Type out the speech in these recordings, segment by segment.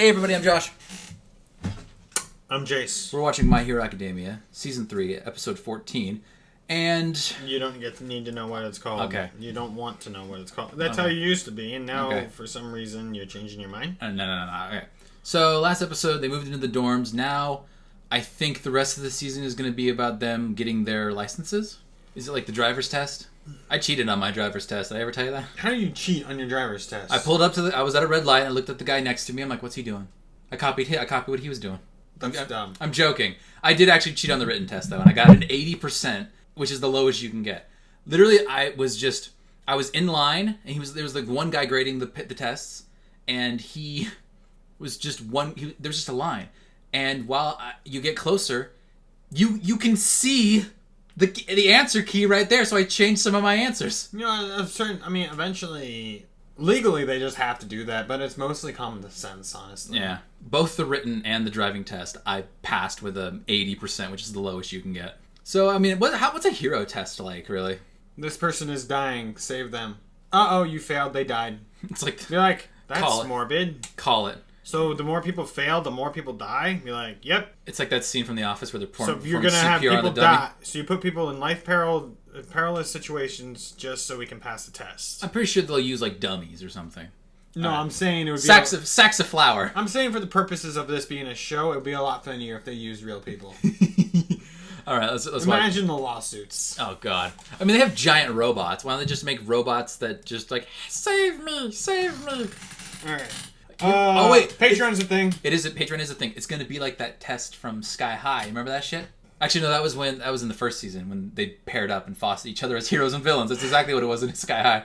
Hey everybody, I'm Josh. I'm Jace. We're watching My Hero Academia, Season 3, Episode 14, and... You don't need to know what it's called. Okay. You don't want to know what it's called. That's how you used to be, and now, Okay. for some reason, you're changing your mind? No. Okay. So, last episode, they moved into the dorms. Now, I think the rest of the season is going to be about them getting their licenses. Is it like the driver's test? I cheated on my driver's test. Did I ever tell you that? How do you cheat on your driver's test? I pulled up to I was at a red light and I looked at the guy next to me. I'm like, what's he doing? I copied what he was doing. That's dumb. I'm joking. I did actually cheat on the written test, though, and I got an 80%, which is the lowest you can get. Literally, I was in line, and there was like one guy grading the tests, and he was just there was just a line. And while you get closer, you can see the answer key right there, so I changed some of my answers. You know, eventually, legally they just have to do that, but it's mostly common sense, honestly. Yeah. Both the written and the driving test, I passed with an 80%, which is the lowest you can get. So, I mean, what's a hero test like, really? This person is dying. Save them. Uh-oh, you failed. They died. It's like... You're like, that's Call it. morbid. Call it. So the more people fail, the more people die? You're like, yep. It's like that scene from The Office where they're pouring So you're going to have CPR on people the dummy. die. So you put people in perilous situations just so we can pass the test. I'm pretty sure they'll use, like, dummies or something. No, I'm saying it would be... Sacks of flour. I'm saying for the purposes of this being a show, it would be a lot funnier if they used real people. All right, let's Imagine the lawsuits. Oh, God. I mean, they have giant robots. Why don't they just make robots that just, like, save me, save me. All right. Oh, wait. Patreon's a thing. Patreon is a thing. It's going to be like that test from Sky High. Remember that shit? Actually, no, that was in the first season when they paired up and fought each other as heroes and villains. That's exactly what it was in Sky High.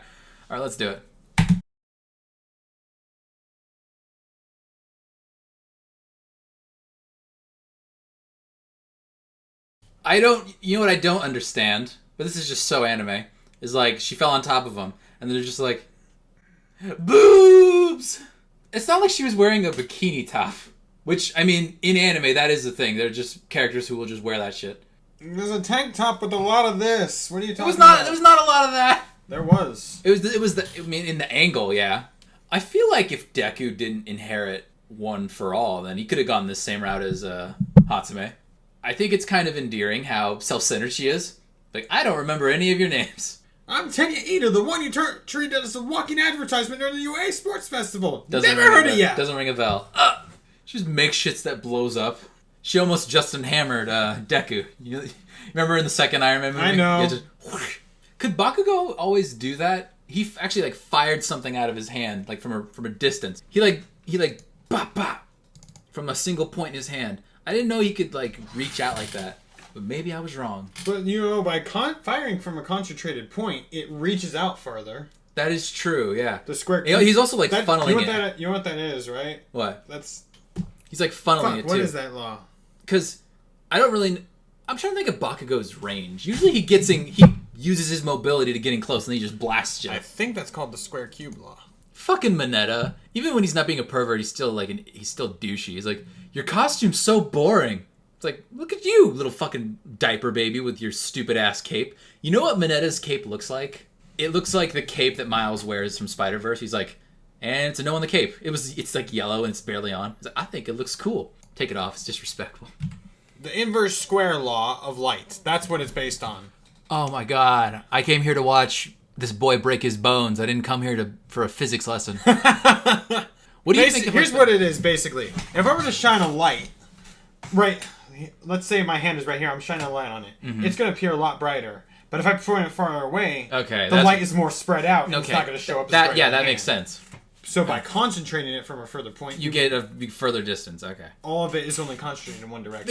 All right, let's do it. You know what I don't understand, but this is just so anime, is like, she fell on top of him, and they're just like, boobs! It's not like she was wearing a bikini top, which, I mean, in anime, that is the thing. They're just characters who will just wear that shit. There's a tank top with a lot of this. What are you talking about? There was not a lot of that. There was. In the angle, yeah. I feel like if Deku didn't inherit One for All, then he could have gone the same route as Hatsume. I think it's kind of endearing how self-centered she is. Like, I don't remember any of your names. I'm Tenya Ito, the one you treated as a walking advertisement during the UA Sports Festival. Never heard of you. Doesn't ring a bell. She just makes shits that blows up. She almost Justin Hammered Deku. You remember in the second Iron Man movie? I know. Could Bakugo always do that? He actually like fired something out of his hand, like from a distance. He bop bop from a single point in his hand. I didn't know he could like reach out like that, but maybe I was wrong. But you know, by firing from a concentrated point, it reaches out farther. That is true. Yeah. The square. He's also like funneling it. You know what that is, right? What? He's like it funneling it too. What is that law? Because I don't really. I'm trying to think of Bakugo's range. Usually he uses his mobility to getting close and then he just blasts you. I think that's called the square cube law. Fucking Mineta. Even when he's not being a pervert, he's still douchey. He's like, your costume's so boring. It's like, look at you, little fucking diaper baby with your stupid ass cape. You know what Mineta's cape looks like? It looks like the cape that Miles wears from Spider-Verse. He's like, and it's a no on the cape. It's like yellow and it's barely on. He's like, I think it looks cool. Take it off. It's disrespectful. The inverse square law of light. That's what it's based on. Oh my god. I came here to watch this boy break his bones. I didn't come here for a physics lesson. What do you think? Here's what it is, basically. If I were to shine a light, right, let's say my hand is right here, I'm shining a light on it. Mm-hmm. It's going to appear a lot brighter. But if I point it far away, the light is more spread out, and it's not going to show up as bright. Yeah, that makes sense. So by concentrating it from a further point, you get a further distance. Okay. All of it is only concentrated in one direction.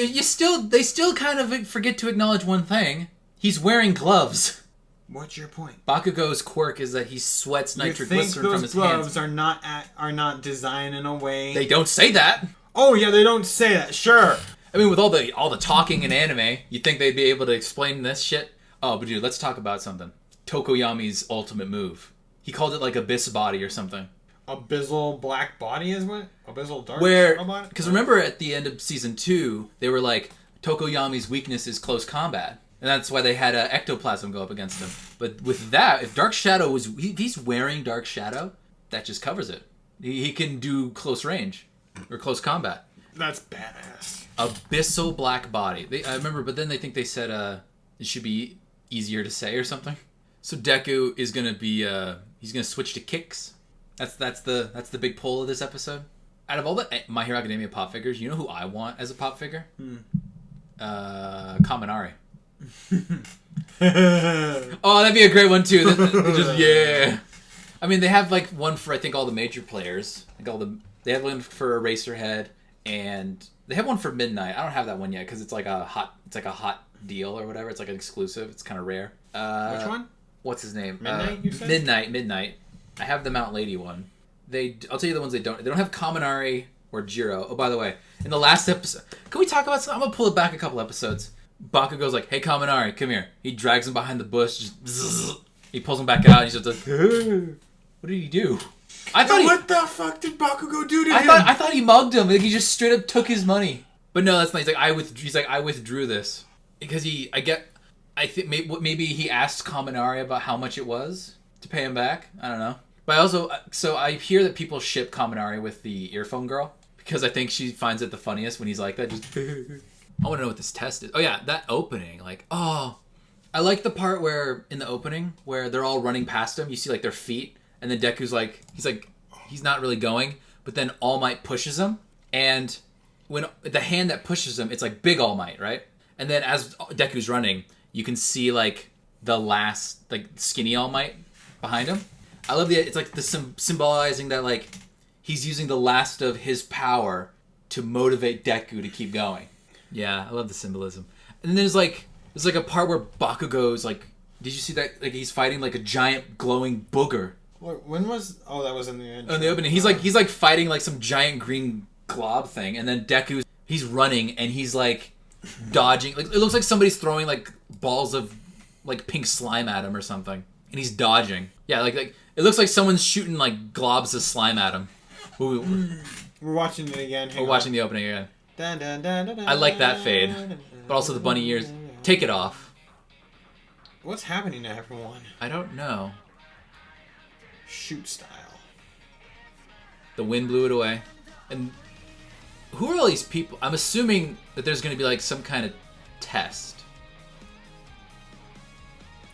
They still kind of forget to acknowledge one thing. He's wearing gloves. What's your point? Bakugo's quirk is that he sweats nitroglycerin from his hands. You think those gloves are not designed in a way? They don't say that. Oh yeah, they don't say that. Sure. I mean, with all the talking in anime, you'd think they'd be able to explain this shit. Oh, but dude, let's talk about something. Tokoyami's ultimate move. He called it like Abyss Body or something. Abyssal black body is what? Abyssal dark body? Because remember at the end of season 2, they were like, Tokoyami's weakness is close combat. And that's why they had ectoplasm go up against him. But with that, if Dark Shadow if he's wearing Dark Shadow, that just covers it. He can do close range. or close combat. That's badass. Abyssal black body. I remember, but then they think they said it should be easier to say or something. So Deku is gonna be he's gonna switch to kicks. That's the big pull of this episode. Out of all the My Hero Academia pop figures, you know who I want as a pop figure? Kaminari. Oh, that'd be a great one too. Just yeah. I mean, they have like one for I think all the major players. They have one for Eraserhead, and they have one for Midnight. I don't have that one yet because it's like a hot deal or whatever. It's like an exclusive. It's kind of rare. Which one? What's his name? Midnight. You said Midnight. I have the Mount Lady one. I'll tell you the ones they don't. They don't have Kaminari or Jiro. Oh, by the way, in the last episode, can we talk about something? I'm gonna pull it back a couple episodes. Bakugo's like, "Hey, Kaminari, come here." He drags him behind the bush. Just he pulls him back out. And he's just like, "What did he do?" What the fuck did Bakugo do to him? I thought he mugged him. Like he just straight up took his money. But no, that's not. He's like, I withdrew this because I think maybe he asked Kaminari about how much it was to pay him back. I don't know. But I hear that people ship Kaminari with the earphone girl because I think she finds it the funniest when he's like that. Just I want to know what this test is. Oh yeah, that opening. Like, oh, I like the part where in the opening where they're all running past him. You see like their feet, and then Deku's like he's not really going, but then All Might pushes him, and when the hand that pushes him, it's like big All Might, right? And then as Deku's running, you can see like the last like skinny All Might behind him. I love it's like the symbolizing that like he's using the last of his power to motivate Deku to keep going. Yeah, I love the symbolism. And then there's like a part where Bakugo's like, did you see that? Like he's fighting like a giant glowing booger. When was? Oh, that was in the intro. In the opening, he's like fighting like some giant green glob thing, and then he's running and he's like dodging. Like it looks like somebody's throwing like balls of like pink slime at him or something, and he's dodging. Yeah, like it looks like someone's shooting like globs of slime at him. We're watching it again. We're watching the opening again. I like that fade, but also the bunny ears. Take it off. What's happening to everyone? I don't know. Shoot style. The wind blew it away. And who are all these people? I'm assuming that there's going to be like some kind of test.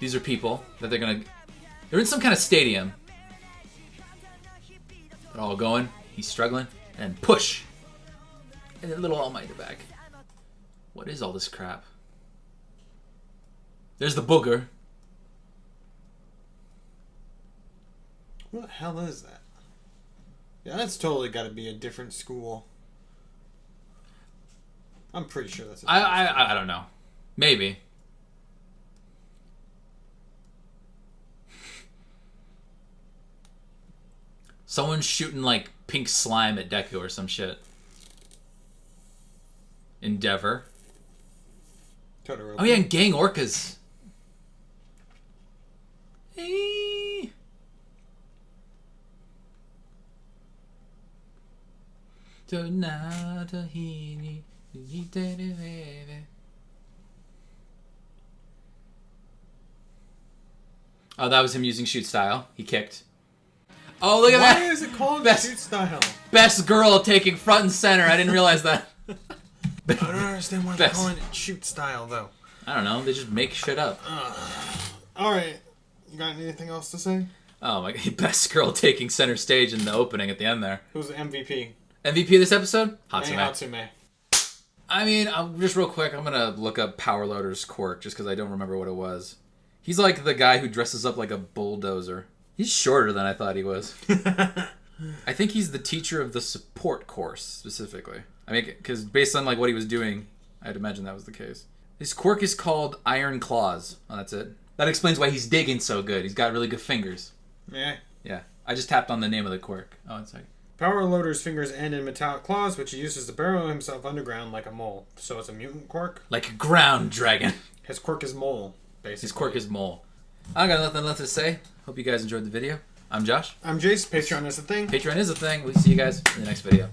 These are people that they're in some kind of stadium. They're all going. He's struggling. And push. And then little All Might in the back. What is all this crap? There's the booger. What the hell is that? Yeah, that's totally got to be a different school. I'm pretty sure that's a different school. I don't know. Maybe. Someone's shooting like pink slime at Deku or some shit. Endeavor. Totoro. Oh yeah, and Gang Orcas. Hey. Oh, that was him using shoot style. He kicked. Oh, look at that. Why is it called shoot style? Best girl taking front and center. I didn't realize that. I don't understand why they're calling it shoot style, though. I don't know. They just make shit up. Alright. You got anything else to say? Oh my god. Best girl taking center stage in the opening at the end there. Who's the MVP? MVP of this episode? Hatsume. I mean, just real quick, I'm going to look up Power Loader's quirk just because I don't remember what it was. He's like the guy who dresses up like a bulldozer. He's shorter than I thought he was. I think he's the teacher of the support course, specifically. I mean, because based on like what he was doing, I'd imagine that was the case. His quirk is called Iron Claws. Oh, that's it. That explains why he's digging so good. He's got really good fingers. Yeah. Yeah. I just tapped on the name of the quirk. Oh, one second. Power Loader's fingers end in metallic claws, which he uses to burrow himself underground like a mole. So it's a mutant quirk? Like a ground dragon. His quirk is mole, basically. His quirk is mole. I got nothing left to say. Hope you guys enjoyed the video. I'm Josh. I'm Jace. Patreon is a thing. Patreon is a thing. We'll see you guys in the next video.